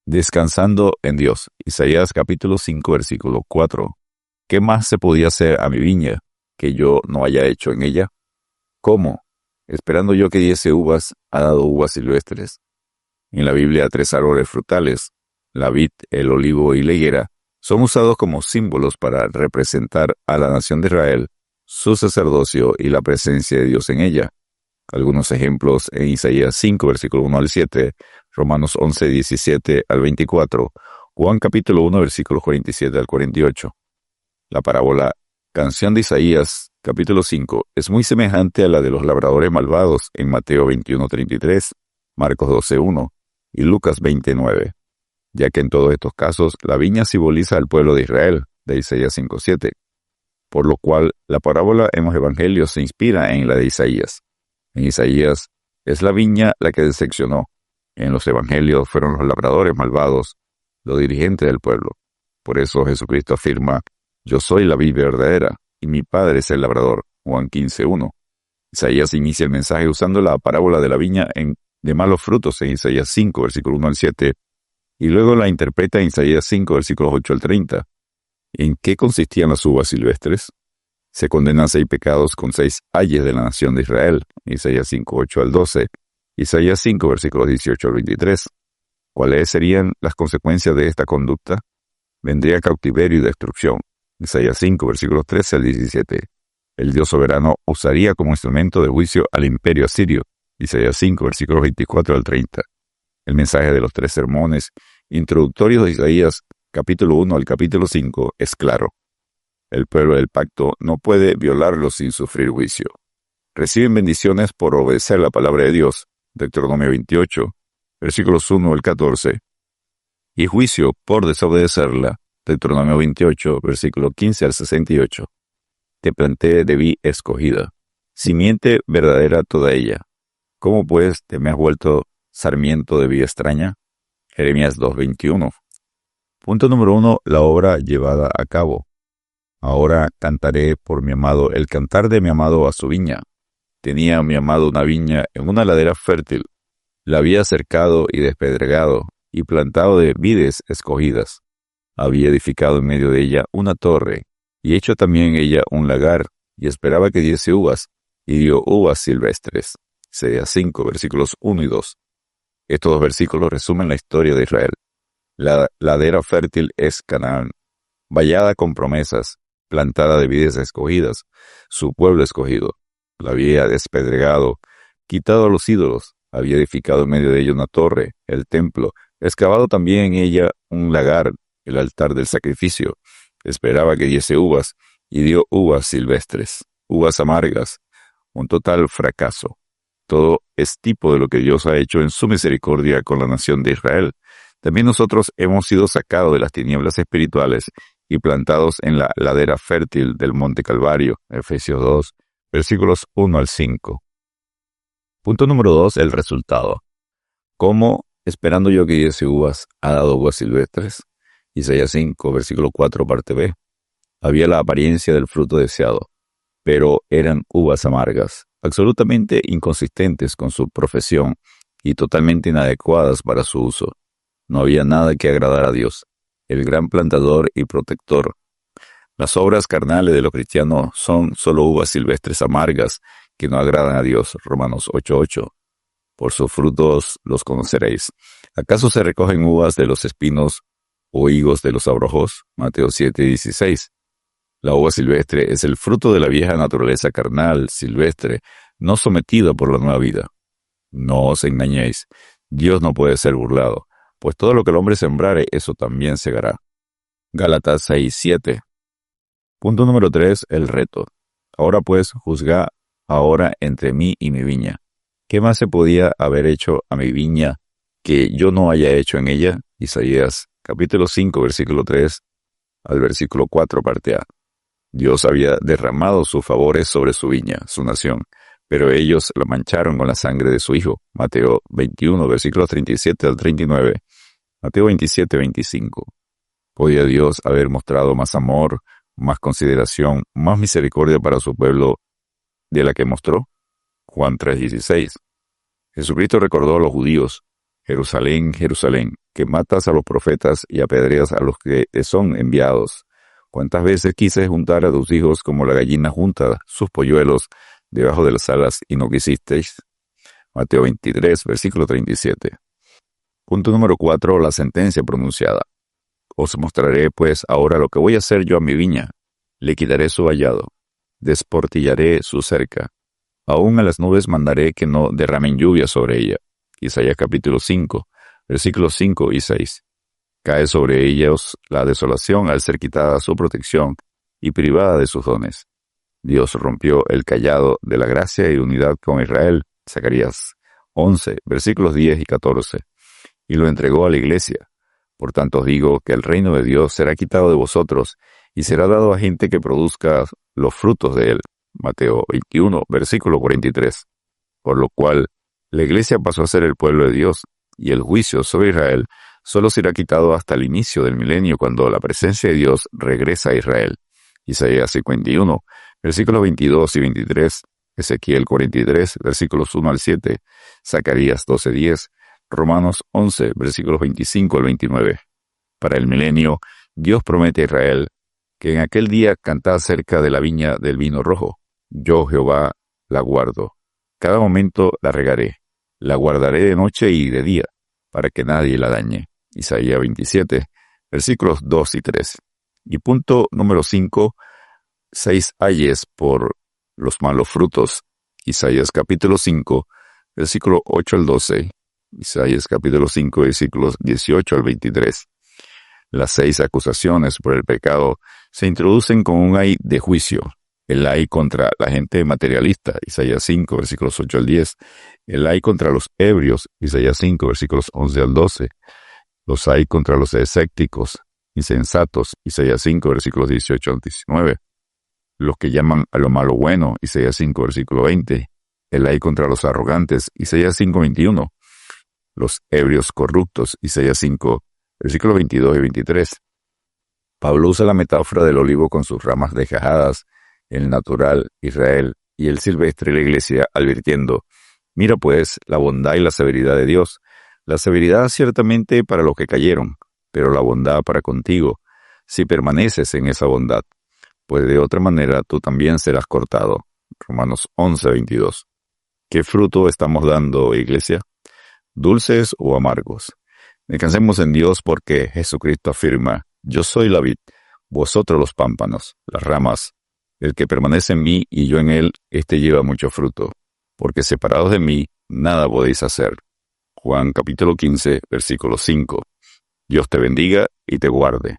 Descansando en Dios. Isaías capítulo 5, versículo 4. ¿Qué más se podía hacer a mi viña que yo no haya hecho en ella? ¿Cómo? Esperando yo que diese uvas, ha dado uvas silvestres. En la Biblia, 3 árboles frutales, la vid, el olivo y la higuera, son usados como símbolos para representar a la nación de Israel, su sacerdocio y la presencia de Dios en ella. Algunos ejemplos en Isaías 5, versículo 1 al 7, Romanos 11, 17 al 24, Juan capítulo 1, versículos 47 al 48. La parábola Canción de Isaías, capítulo 5, es muy semejante a la de los labradores malvados en Mateo 21, 33, Marcos 12, 1 y Lucas 20, 9, ya que en todos estos casos la viña simboliza al pueblo de Israel, de Isaías 5, 7, por lo cual la parábola en los evangelios se inspira en la de Isaías. En Isaías es la viña la que decepcionó. En los evangelios fueron los labradores malvados, los dirigentes del pueblo. Por eso Jesucristo afirma: yo soy la vid verdadera, y mi Padre es el labrador. Juan 15, 1. Isaías inicia el mensaje usando la parábola de la viña de malos frutos en Isaías 5, versículo 1 al 7, y luego la interpreta en Isaías 5, versículos 8 al 30. ¿En qué consistían las uvas silvestres? Se condenan 6 pecados con 6 ayes de la nación de Israel, Isaías 5, 8 al 12, Isaías 5, versículos 18 al 23. ¿Cuáles serían las consecuencias de esta conducta? Vendría cautiverio y destrucción, Isaías 5, versículos 13 al 17. El Dios soberano usaría como instrumento de juicio al imperio asirio, Isaías 5, versículos 24 al 30. El mensaje de los 3 sermones introductorios de Isaías, capítulo 1 al capítulo 5, es claro. El pueblo del pacto no puede violarlo sin sufrir juicio. Reciben bendiciones por obedecer la palabra de Dios, Deuteronomio 28, versículos 1 al 14, y juicio por desobedecerla, Deuteronomio 28, versículo 15 al 68. Te planté de vid escogida, simiente verdadera toda ella. ¿Cómo pues te me has vuelto sarmiento de vid extraña? Jeremías 2:21. Punto número 1. La obra llevada a cabo. Ahora cantaré por mi amado el cantar de mi amado a su viña. Tenía mi amado una viña en una ladera fértil. La había cercado y despedregado, y plantado de vides escogidas. Había edificado en medio de ella una torre, y hecho también en ella un lagar, y esperaba que diese uvas, y dio uvas silvestres. Isaías 5, versículos 1 y 2. Estos 2 versículos resumen la historia de Israel. La ladera fértil es Canaán, vallada con promesas, plantada de vides escogidas, su pueblo escogido. La había despedregado, quitado a los ídolos, había edificado en medio de ella una torre, el templo, excavado también en ella un lagar, el altar del sacrificio. Esperaba que diese uvas, y dio uvas silvestres, uvas amargas, un total fracaso. Todo es tipo de lo que Dios ha hecho en su misericordia con la nación de Israel. También nosotros hemos sido sacados de las tinieblas espirituales y plantados en la ladera fértil del monte Calvario, Efesios 2, versículos 1 al 5. Punto número 2, el resultado. ¿Cómo, esperando yo que diese uvas, ha dado uvas silvestres? Isaías 5, versículo 4, parte B. Había la apariencia del fruto deseado, pero eran uvas amargas, absolutamente inconsistentes con su profesión y totalmente inadecuadas para su uso. No había nada que agradar a Dios, el gran plantador y protector. Las obras carnales de los cristianos son solo uvas silvestres amargas que no agradan a Dios, Romanos 8:8. Por sus frutos los conoceréis. ¿Acaso se recogen uvas de los espinos o higos de los abrojos? Mateo 7:16. La uva silvestre es el fruto de la vieja naturaleza carnal, silvestre, no sometida por la nueva vida. No os engañéis, Dios no puede ser burlado, pues todo lo que el hombre sembrare, eso también segará. Gálatas 6:7. Punto número 3, el reto. Ahora pues, juzga ahora entre mí y mi viña. ¿Qué más se podía haber hecho a mi viña que yo no haya hecho en ella? Isaías capítulo 5, versículo 3 al versículo 4, parte A. Dios había derramado sus favores sobre su viña, su nación, pero ellos la mancharon con la sangre de su Hijo. Mateo 21, versículos 37 al 39. Mateo 27, 25. ¿Podía Dios haber mostrado más amor, más consideración, más misericordia para su pueblo de la que mostró? Juan 3:16. Jesucristo recordó a los judíos: Jerusalén, Jerusalén, que matas a los profetas y apedreas a los que te son enviados. ¿Cuántas veces quise juntar a tus hijos como la gallina junta sus polluelos debajo de las alas y no quisisteis? Mateo 23, versículo 37. Punto número 4. La sentencia pronunciada. Os mostraré pues ahora lo que voy a hacer yo a mi viña. Le quitaré su vallado, desportillaré su cerca. Aún a las nubes mandaré que no derramen lluvia sobre ella. Isaías capítulo 5, versículos 5 y 6. Cae sobre ellos la desolación al ser quitada su protección y privada de sus dones. Dios rompió el cayado de la gracia y unidad con Israel, Zacarías 11, versículos 10 y 14, y lo entregó a la iglesia. Por tanto os digo que el reino de Dios será quitado de vosotros y será dado a gente que produzca los frutos de él. Mateo 21, versículo 43. Por lo cual, la iglesia pasó a ser el pueblo de Dios, y el juicio sobre Israel solo será quitado hasta el inicio del milenio, cuando la presencia de Dios regresa a Israel. Isaías 51, versículos 22 y 23, Ezequiel 43, versículos 1 al 7, Zacarías 12:10, Romanos 11, versículos 25 al 29. Para el milenio, Dios promete a Israel que en aquel día cantad cerca de la viña del vino rojo. Yo, Jehová, la guardo. Cada momento la regaré. La guardaré de noche y de día, para que nadie la dañe. Isaías 27, versículos 2 y 3. Y punto número 5. 6 ayes por los malos frutos. Isaías capítulo 5, versículo 8 al 12. Isaías capítulo 5, versículos 18 al 23. Las 6 acusaciones por el pecado se introducen con un ay de juicio. El ay contra la gente materialista, Isaías 5, versículos 8 al 10. El ay contra los ebrios, Isaías 5, versículos 11 al 12. Los ay contra los escépticos, insensatos, Isaías 5, versículos 18 al 19. Los que llaman a lo malo bueno, Isaías 5, versículo 20. El ay contra los arrogantes, Isaías 5, 21. Los ebrios corruptos, Isaías 5, versículos 22 y 23. Pablo usa la metáfora del olivo con sus ramas desgajadas, el natural, Israel, y el silvestre, la iglesia, advirtiendo: mira pues la bondad y la severidad de Dios. La severidad ciertamente para los que cayeron, pero la bondad para contigo, si permaneces en esa bondad, pues de otra manera tú también serás cortado. Romanos 11, 22. ¿Qué fruto estamos dando, iglesia? ¿Dulces o amargos? Descansemos en Dios, porque Jesucristo afirma: yo soy la vid, vosotros los pámpanos, las ramas. El que permanece en mí y yo en él, éste lleva mucho fruto, porque separados de mí, nada podéis hacer. Juan capítulo 15, versículo 5. Dios te bendiga y te guarde.